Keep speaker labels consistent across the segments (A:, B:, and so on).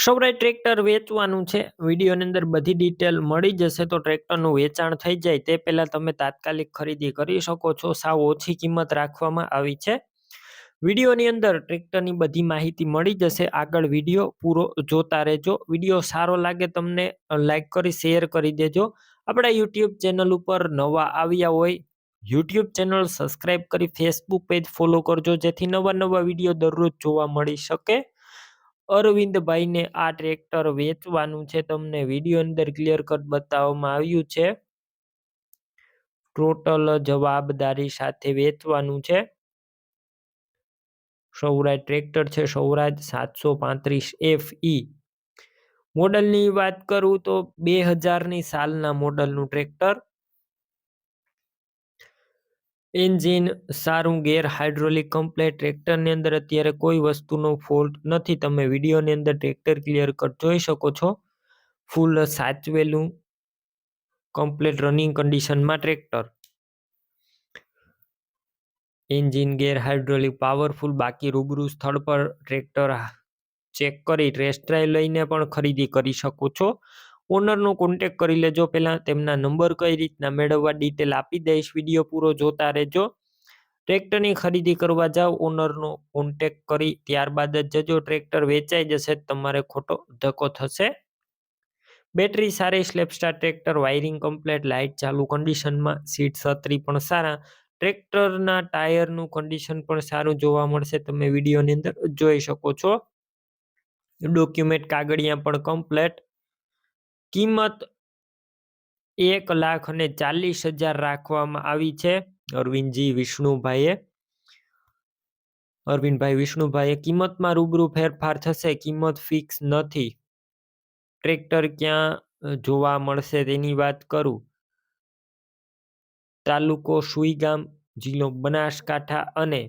A: સૌરાય tractor વેચવાનું છે. વિડીયોની અંદર બધી ડિટેલ મળી જશે. તો ટ્રેક્ટરનું વેચાણ થઈ જાય તે પહેલા તમે તાત્કાલિક ખરીદી કરી શકો છો. સાવ ઓછી કિંમત રાખવામાં આવી છે. વિડીયોની અંદર ટ્રેક્ટરની બધી માહિતી મળી જશે. આગળ વિડીયો પૂરો જોતા રહેજો. વિડીયો સારો લાગે તમને લાઈક કરી શેર કરી દેજો. આપણા યુટ્યુબ ચેનલ ઉપર નવા આવ્યા હોય યુટ્યુબ ચેનલ સબસ્ક્રાઈબ કરી ફેસબુક પેજ ફોલો કરજો, જેથી નવા વિડીયો દરરોજ જોવા મળી શકે. અરવિંદભાઈને આ ટ્રેક્ટર વેચવાનું છે. તમને વિડીયો અંદર ક્લિયર કટ બતાવવામાં આવ્યું છે. ટોટલ જવાબદારી સાથે વેચવાનું છે. સૌરાજ ટ્રેક્ટર છે. સૌરાજ 735 FE. મોડલની વાત કરું તો 2000ની સાલના મોડલનું ટ્રેક્ટર. એન્જિન સારું, ગેર હાઇડ્રોલિક કમ્પ્લેટ. ટ્રેક્ટરની અંદર અત્યારે કોઈ વસ્તુનો ફોલ્ટ નથી. તમે વિડીયોની અંદર ટ્રેક્ટર ક્લિયર કટ જોઈ શકો છો. ફૂલ સાચવેલું કમ્પ્લેટ રનિંગ કન્ડિશનમાં ટ્રેક્ટર. એન્જિન ગેર હાઇડ્રોલિક પાવરફુલ. બાકી રૂબરૂ સ્થળ પર ટ્રેક્ટર ચેક કરી ટેસ્ટ ડ્રાઈવ લઈને પણ ખરીદી કરી શકો છો. ઓનરનો કોન્ટેક કરી લેજો. પહેલા તેમના નંબર કઈ રીતના મેળવવા ડિટેલ આપી દઈશ. વિડીયો પૂરો જોતા રહેજો. ટ્રેક્ટરની ખરીદી કરવા જાઓ ઓનરનો કોન્ટેક કરી ત્યારબાદ જ જજો. ટ્રેક્ટર વેચાઈ જશે તમારે ખોટો ધક્કો થશે. બેટરી સારી, સ્લેપસ્ટાર ટ્રેક્ટર, વાયરિંગ કમ્પ્લેટ, લાઇટ ચાલુ કન્ડિશનમાં, સીટ છત્રી પણ સારા. ટ્રેક્ટરના ટાયરનું કન્ડિશન પણ સારું જોવા મળશે. તમે વિડીયોની અંદર જોઈ શકો છો. ડોક્યુમેન્ટ કાગળિયા પણ કમ્પ્લેટ. કિંમત 1,40,000 રાખવામાં આવી છે. અરવિંદભાઈ વિષ્ણુભાઈએ કિંમતમાં રૂબરૂ ફેરફાર થશે. કિંમત ફિક્સ નથી. ટ્રેક્ટર ક્યાં જોવા મળશે તેની વાત કરું. તાલુકો સુઈગામ, જિલ્લો બનાસકાંઠા અને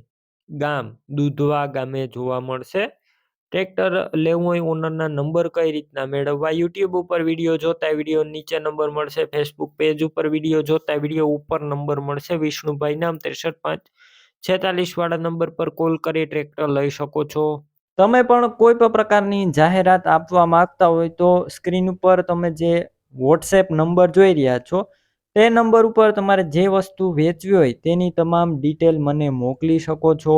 A: ગામ દુધવા ગામે જોવા મળશે. ટ્રેક્ટર લેવું હોય ઓનરના નંબર કઈ રીતના મેળવવા. યુટ્યુબ ઉપર વિડીયો જોતા વિડીયો નીચે નંબર મળશે. ફેસબુક પેજ ઉપર વિડીયો જોતા વિડીયો ઉપર નંબર મળશે. વિષ્ણુભાઈ નામ 63,546 વાળા નંબર પર કોલ કરી ટ્રેક્ટર લઈ શકો છો. તમે પણ કોઈ પણ પ્રકારની જાહેરાત આપવા માંગતા હોય તો સ્ક્રીન ઉપર તમે જે વોટ્સએપ નંબર જોઈ રહ્યા છો તે નંબર ઉપર તમારે જે વસ્તુ વેચવી હોય તેની તમામ ડિટેલ મને મોકલી શકો છો.